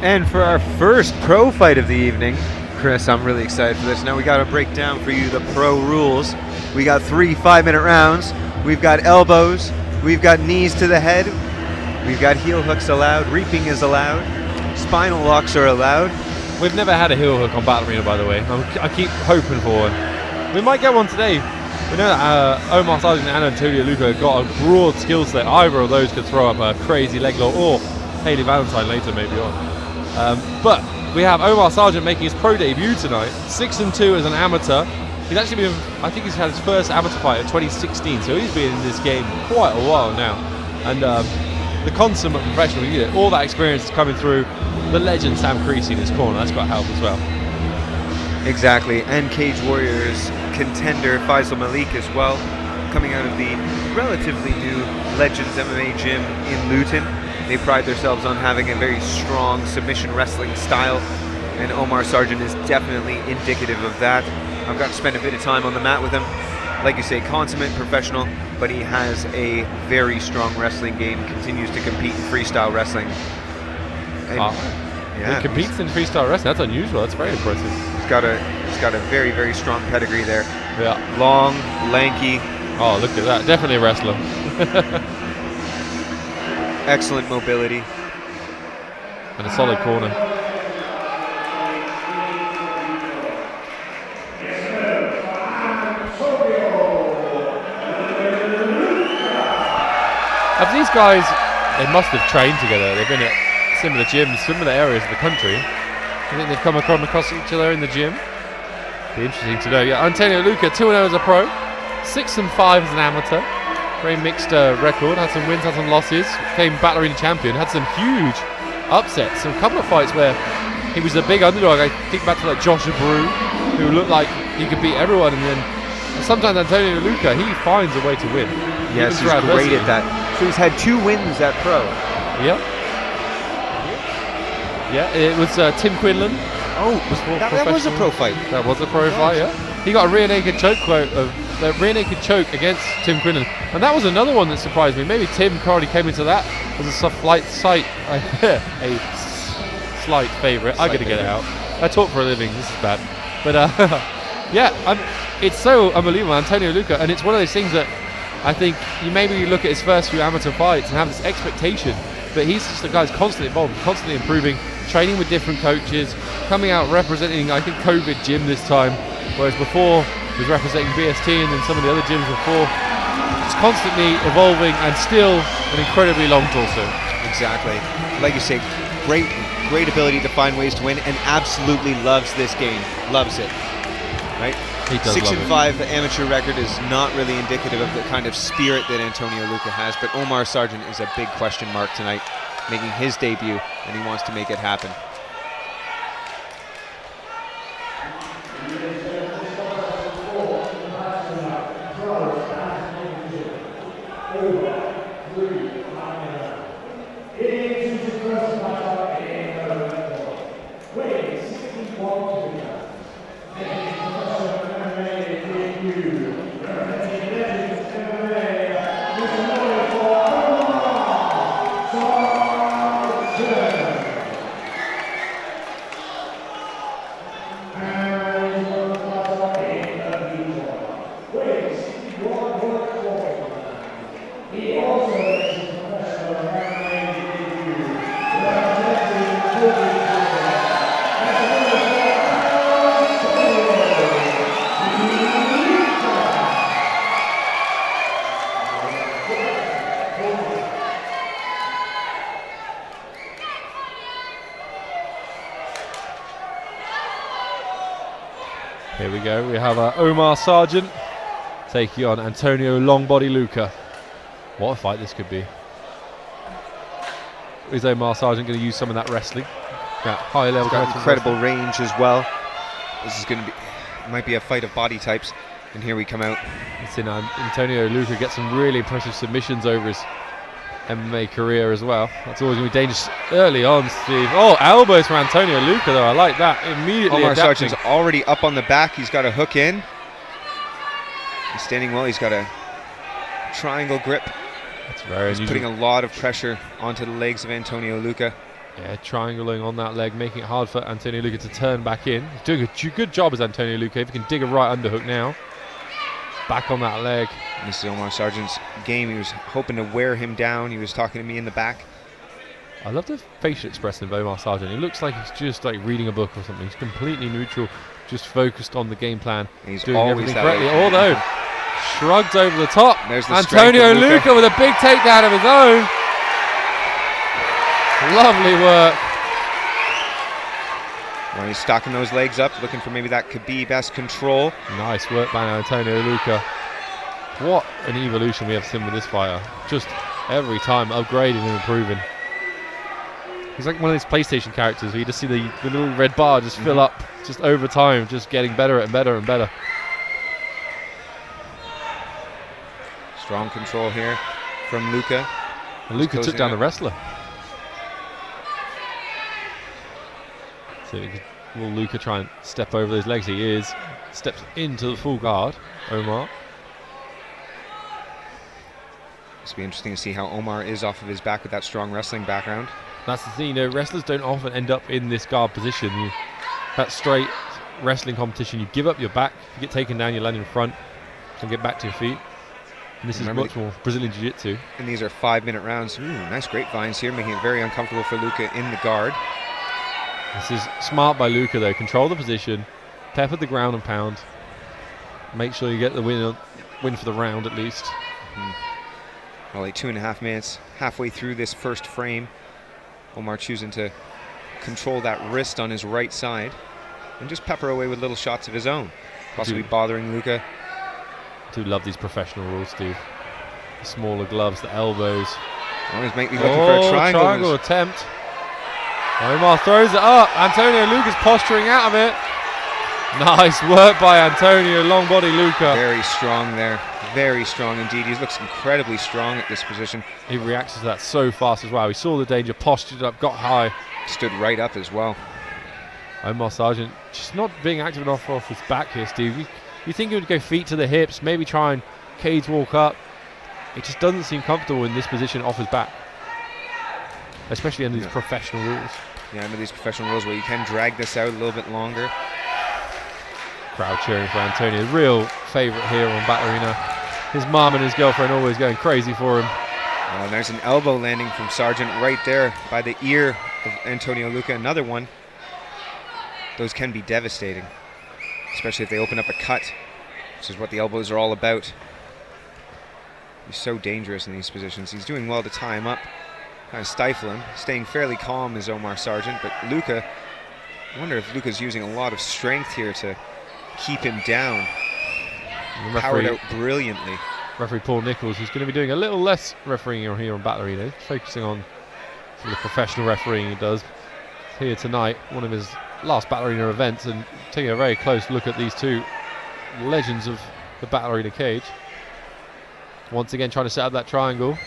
And for our first pro fight of the evening, Chris, I'm really excited for this. Now we got to break down for you the pro rules. We got 3 5-minute rounds. We've got elbows. We've got knees to the head. We've got heel hooks allowed. Reaping is allowed. Spinal locks are allowed. We've never had a heel hook on Battle Arena, by the way. I keep hoping for one. We might get one today. We know that Omar Sargent and Antonio Louca have got a broad skill set. Either of those could throw up a crazy leg lock, or Haley Valentine later maybe on. But we have Omar Sargent making his pro debut tonight. 6-2 as an amateur. He's actually been, I think he's had his first amateur fight in 2016, so he's been in this game quite a while now. And the consummate professional, all that experience is coming through. The legend Sam Creasy in his corner, that's got help as well. Exactly, and Cage Warriors contender Faisal Malik as well, coming out of the relatively new Legends MMA gym in Luton. They pride themselves on having a very strong submission wrestling style, and Omar Sargent is definitely indicative of that. I've got to spend a bit of time on the mat with him. Like you say, consummate professional, but he has a very strong wrestling game, continues to compete in freestyle wrestling. He competes in freestyle wrestling. That's unusual. That's very impressive. He's got a very, very strong pedigree there. Yeah. Long, lanky. Oh, look at that. Definitely a wrestler. Excellent mobility. And a solid corner. Of these guys, they must have trained together. They've been at similar gyms, similar areas of the country. I think they've come across each other in the gym. Be interesting to know. Yeah, Antonio Louca, 2-0 as a pro, 6-5 as an amateur. Very mixed record. Had some wins, had some losses. Became Battle Arena champion. Had some huge upsets. A couple of fights where he was a big underdog. I think back to like Joshua Brew, who looked like he could beat everyone, and then sometimes Antonio Louca, he finds a way to win. Yes, he's great at that. So he's had 2 wins at pro. Yep. Yeah, it was Tim Quinlan. Oh, that was a pro fight. That was a pro fight, yeah. He got a rear naked choke against Tim Quinlan, and that was another one that surprised me. Maybe Tim already came into that as a slight favourite. I got to get it out. I talk for a living. This is bad, but it's so unbelievable, Antonio Louca, and it's one of those things that I think you look at his first few amateur fights and have this expectation, but he's just a guy who's constantly evolving, constantly improving, training with different coaches, coming out representing, I think, COVID gym this time, whereas before he was representing BST and then some of the other gyms before. It's constantly evolving and still an incredibly long torso. Exactly. Like you say, great ability to find ways to win, and absolutely loves this game. Loves it. Right? 6-5, the amateur record is not really indicative of the kind of spirit that Antonio Louca has, but Omar Sargent is a big question mark tonight, making his debut, and he wants to make it happen. Here we go. We have Omar Sargent taking on Antonio Longbody Louca. What a fight this could be. Is Omar Sargent going to use some of that wrestling? That high level. Incredible range as well. This is going to be, might be a fight of body types. And here we come out. It's in Antonio Louca gets some really impressive submissions over his MMA career as well. That's always going to be dangerous early on, Steve. Oh, elbows for Antonio Louca though. I like that. Immediately Omar adapting. Sargent's already up on the back. He's got a hook in. He's standing well. He's got a triangle grip. That's very He's unusual. putting a lot of pressure onto the legs of Antonio Louca. Yeah, triangling on that leg, making it hard for Antonio Louca to turn back in. He's doing a good job as Antonio Louca. If he can dig a right underhook now. Back on that leg. This is Omar Sargent's game. He was hoping to wear him down. He was talking to me in the back. I love the facial expression of Omar Sargent. He looks like he's just like reading a book or something. He's completely neutral, just focused on the game plan. And he's doing always everything that correctly. way. Although, shrugs over the top. There's the Antonio strength of Louca with a big takedown of his own. Lovely work. Well, he's stocking those legs up, looking for maybe that Khabib-esque control. Nice work by Antonio Louca. What an evolution we have seen with this fighter. Just every time upgrading and improving. He's like one of those PlayStation characters where you just see the little red bar just fill up just over time, just getting better and better and better. Strong control here from Louca. And Louca took down the wrestler. So will Louca try and step over those legs? He is. Steps into the full guard, Omar. It's be interesting to see how Omar is off of his back with that strong wrestling background. That's the thing, you know, wrestlers don't often end up in this guard position. That straight wrestling competition, you give up your back, you get taken down, you land in front, and get back to your feet. And this is much more Brazilian Jiu-Jitsu. And these are 5-minute rounds. Ooh, nice grapevines here, making it very uncomfortable for Louca in the guard. This is smart by Louca though. Control the position, pepper the ground and pound. Make sure you get the win for the round at least. Well, like 2.5 minutes, halfway through this first frame. Omar choosing to control that wrist on his right side and just pepper away with little shots of his own, possibly bothering Louca. I do love these professional rules, Steve. The smaller gloves, the elbows. Always make me looking for a triangle. Triangle attempt. Omar throws it up. Antonio Louca's posturing out of it. Nice work by Antonio, long body Louca. Very strong there. Very strong indeed. He looks incredibly strong at this position. He reacts to that so fast as well. He saw the danger, postured up, got high. Stood right up as well. Omar Sargent just not being active enough off his back here, Steve. You think he would go feet to the hips, maybe try and cage walk up. It just doesn't seem comfortable in this position off his back. Especially under these professional rules. Yeah, under these professional rules where you can drag this out a little bit longer. Crowd cheering for Antonio. Real favourite here on Battle Arena. His mom and his girlfriend always going crazy for him. Oh, and there's an elbow landing from Sargent right there by the ear of Antonio Louca. Another one. Those can be devastating, especially if they open up a cut, which is what the elbows are all about. He's so dangerous in these positions. He's doing well to tie him up, kind of stifle him. Staying fairly calm is Omar Sargent, but Louca, I wonder if Louca's using a lot of strength here to keep him down. Powered out brilliantly. Referee Paul Nichols, who's going to be doing a little less refereeing here on Battle Arena, focusing on the professional refereeing he does here tonight, one of his last Battle Arena events, and taking a very close look at these two legends of the Battle Arena cage. Once again trying to set up that triangle.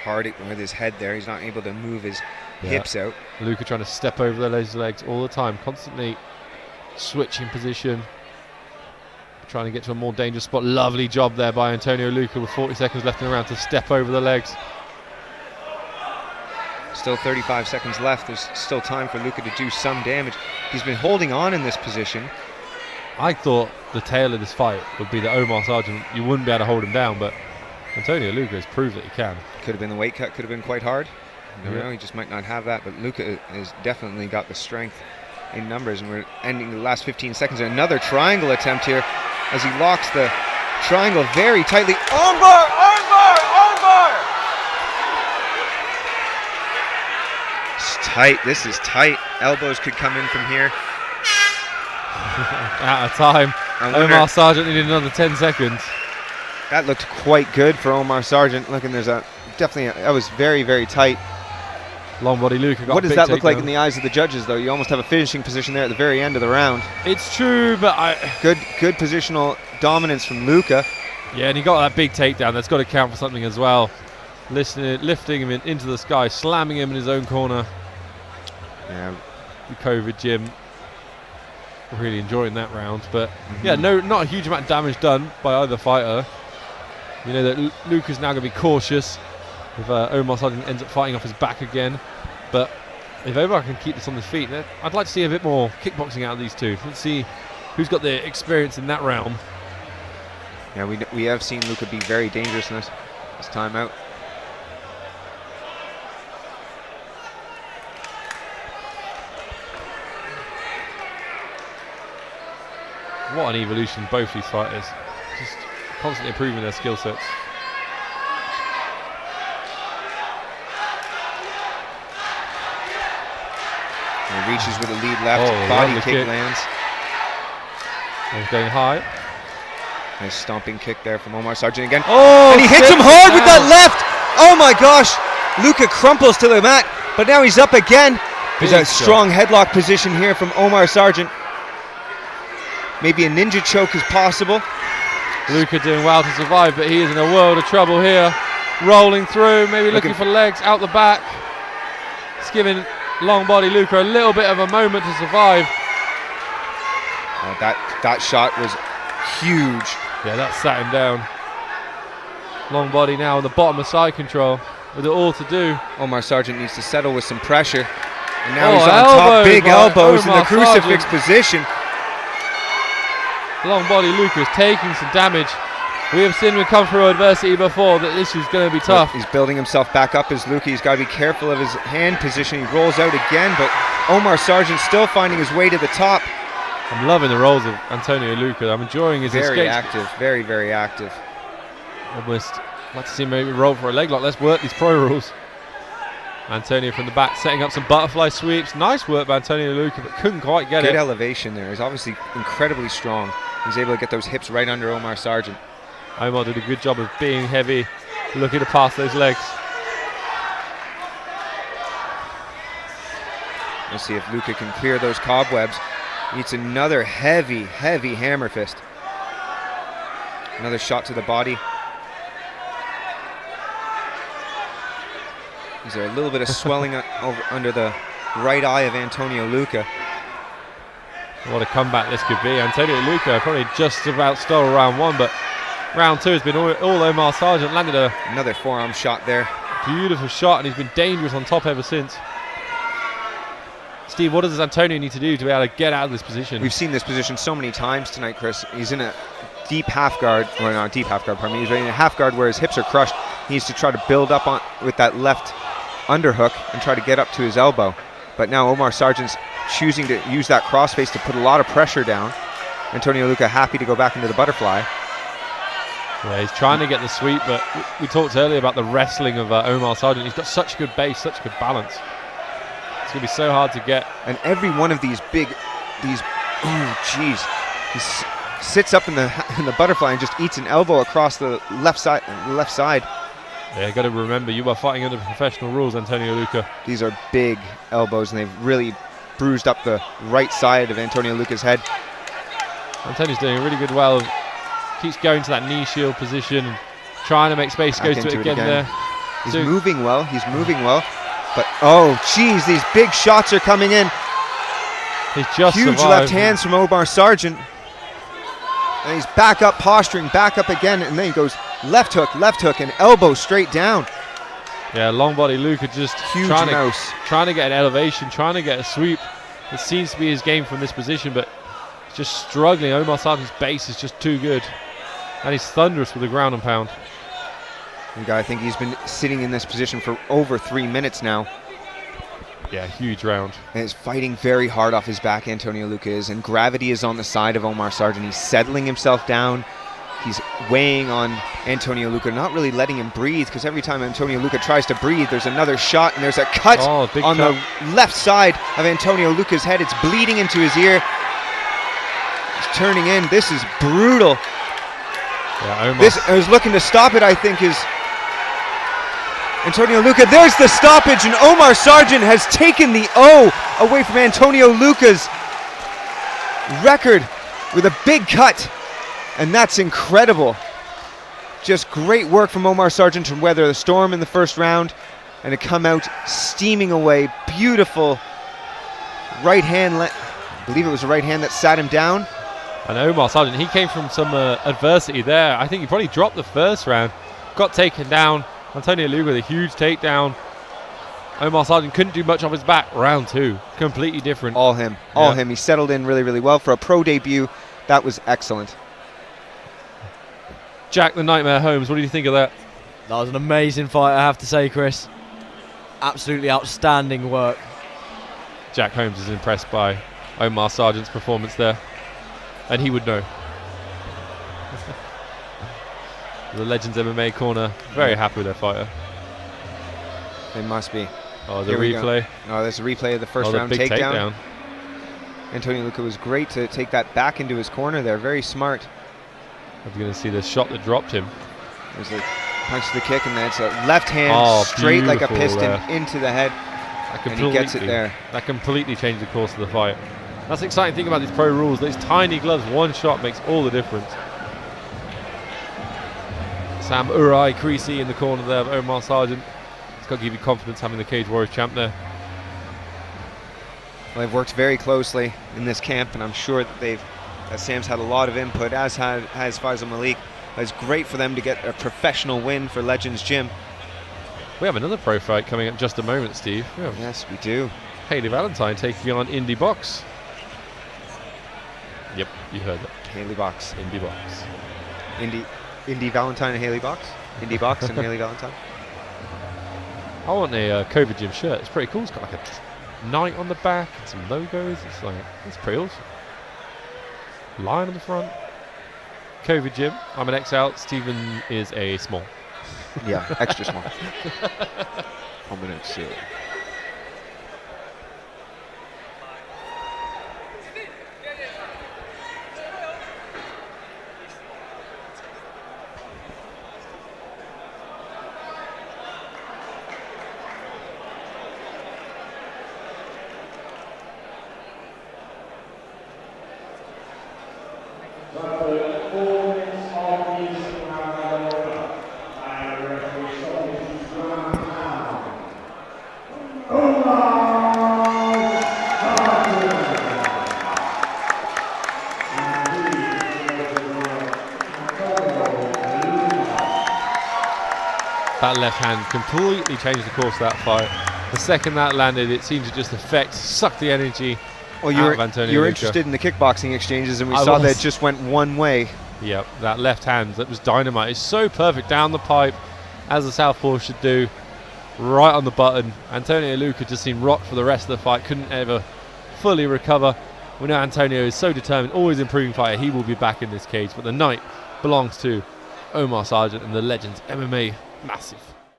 Hard with his head there, he's not able to move his hips out. Louca trying to step over those legs all the time, constantly switching position, trying to get to a more dangerous spot. Lovely job there by Antonio Louca with 40 seconds left in the round to step over the legs. Still 35 seconds left. There's still time for Louca to do some damage. He's been holding on in this position. I thought the tail of this fight would be that Omar Sargent, you wouldn't be able to hold him down, but Antonio Louca has proved that he can. Could have been the weight cut, could have been quite hard. You never know, he just might not have that, but Louca has definitely got the strength in numbers, and we're ending the last 15 seconds. Another triangle attempt here as he locks the triangle very tightly. Armbar! Armbar! Armbar! It's tight. This is tight. Elbows could come in from here. Out of time. Omar Sargent needed another 10 seconds. That looked quite good for Omar Sargent. Look, and there's a definitely that was very, very tight. Long body Louca got. What does that look like in the eyes of the judges, though? You almost have a finishing position there at the very end of the round. It's true, but good positional dominance from Louca. Yeah, and he got that big takedown. That's got to count for something as well. Lifting him into the sky, slamming him in his own corner. Yeah, the COVID gym. Really enjoying that round, but yeah, not a huge amount of damage done by either fighter. You know that Louca's now going to be cautious if Omar Sargent ends up fighting off his back again, but if Omar can keep this on his feet, then I'd like to see a bit more kickboxing out of these two. Let's see who's got the experience in that realm. Yeah, we have seen Louca be very dangerous in this time out. What an evolution both these fighters. Just constantly improving their skill sets. And he reaches with a lead left, body lovely kick kick. lands. He's going high. Nice stomping kick there from Omar Sargent again. Oh, and he hits him hard with that left. Oh my gosh. Louca crumples to the mat, but now he's up again. There's a strong headlock position here from Omar Sargent. Maybe a ninja choke is possible. Louca doing well to survive, but he is in a world of trouble here. Rolling through, maybe looking for legs out the back. It's giving long body Louca a little bit of a moment to survive. That shot was huge. Yeah, that sat him down. Long body now on the bottom of side control with it all to do. Omar Sargent needs to settle with some pressure. And now he's on elbows top, big by elbows in the Omar crucifix Sargent. position. Long body Louca is taking some damage. We have seen him come through adversity before that this is going to be tough. He's building himself back up as Louca. He's got to be careful of his hand position. He rolls out again, but Omar Sargent still finding his way to the top. I'm loving the rolls of Antonio Louca. I'm enjoying his Very escapes. active, very, very active. Almost like to see him maybe roll for a leg lock. Let's work these pro rules. Antonio from the back setting up some butterfly sweeps. Nice work by Antonio Louca, but couldn't quite get it. Good elevation there. He's obviously incredibly strong. He's able to get those hips right under Omar Sargent. Omar did a good job of being heavy, looking to pass those legs. Let's see if Louca can clear those cobwebs. Needs another heavy, heavy hammer fist. Another shot to the body. Is there a little bit of swelling under the right eye of Antonio Louca? What a comeback this could be. Antonio Louca probably just about stole round one, but round two has been all Omar Sargent. Landed another forearm shot there. Beautiful shot, and he's been dangerous on top ever since. Steve, what does Antonio need to do to be able to get out of this position? We've seen this position so many times tonight, Chris. He's in a deep half guard, or not deep half guard, pardon me. He's in a half guard where his hips are crushed. He needs to try to build up on with that left underhook and try to get up to his elbow. But now Omar Sargent's choosing to use that crossface to put a lot of pressure down. Antonio Louca happy to go back into the butterfly. Yeah, he's trying to get the sweep, but we talked earlier about the wrestling of Omar Sargent. He's got such good base, such good balance. It's going to be so hard to get. And every one of these oh jeez, he sits up in the butterfly and just eats an elbow across the left side. Yeah, you got to remember, you are fighting under professional rules, Antonio Louca. These are big elbows, and they've really bruised up the right side of Antonio Louca's head. Antonio's doing a really good well. Keeps going to that knee shield position, trying to make space. Goes to it again there. He's moving well. But oh, geez, these big shots are coming in. He's just huge survived. Left hands from Omar Sargent. And he's back up, posturing, back up again, and then he goes left hook, and elbow straight down. Yeah, long body Louca just huge trying to get an elevation, trying to get a sweep. It seems to be his game from this position, but he's just struggling. Omar Sargent's base is just too good, and he's thunderous with the ground and pound. I think he's been sitting in this position for over 3 minutes now. Yeah, huge round. And is fighting very hard off his back, Antonio Louca is, and gravity is on the side of Omar Sargent. He's settling himself down. He's weighing on Antonio Louca, not really letting him breathe, because every time Antonio Louca tries to breathe, there's another shot, and there's a cut on the left side of Antonio Louca's head. It's bleeding into his ear. He's turning in. This is brutal. Yeah, I was looking to stop it, I think, is Antonio Louca. There's the stoppage, and Omar Sargent has taken the O away from Antonio Louca's record with a big cut, and that's incredible. Just great work from Omar Sargent to weather the storm in the first round and to come out steaming away. Beautiful right hand, I believe it was the right hand that sat him down. And Omar Sargent, he came from some adversity there. I think he probably dropped the first round, got taken down. Antonio Louca with a huge takedown. Omar Sargent couldn't do much off his back. Round 2, completely different. All him. He settled in really, really well for a pro debut. That was excellent. Jack the Nightmare Holmes, what do you think of that? That was an amazing fight, I have to say, Chris. Absolutely outstanding work. Jack Holmes is impressed by Omar Sargent's performance there, and he would know. The Legends MMA corner, very happy with their fighter. They must be. Oh, the Here we replay. Oh, there's a replay of the first round the big takedown. Antonio Louca was great to take that back into his corner there. Very smart. I'm going to see the shot that dropped him. There's a punch to the kick, and then it's a left hand straight like a piston there. into the head. And he gets it there. That completely changed the course of the fight. That's the exciting thing about these pro rules. These tiny gloves, one shot makes all the difference. Sam Urai Creasy in the corner there of Omar Sargent. It's got to give you confidence having the Cage Warriors champ there. Well, they've worked very closely in this camp, and I'm sure that Sam's had a lot of input, as has Faisal Malik. It's great for them to get a professional win for Legends Gym. We have another pro fight coming up in just a moment, Steve. Yes, we do. Haley Valentine taking on Indy Box. Yep, you heard that. Haley Box. Indy Box. Indy Valentine and Haley Box. Indy Box and Haley Valentine. I want a COVID Gym shirt. It's pretty cool. It's got like a knight on the back and some logos. It's pretty awesome. Lion on the front. COVID Gym. I'm an XL. Stephen is a small. Yeah, extra small. I'm an XL. That left hand completely changed the course of that fight. The second that landed, it seemed to just suck the energy Well, out of Antonio you were Louca. interested in the kickboxing exchanges, and we saw that it just went one way. Yep, that left hand, that was dynamite. It's so perfect down the pipe, as the southpaw should do, right on the button. Antonio Louca just seemed rocked for the rest of the fight, couldn't ever fully recover. We know Antonio is so determined, always improving fighter. He will be back in this cage, but the night belongs to Omar Sargent and the Legends MMA. Massive.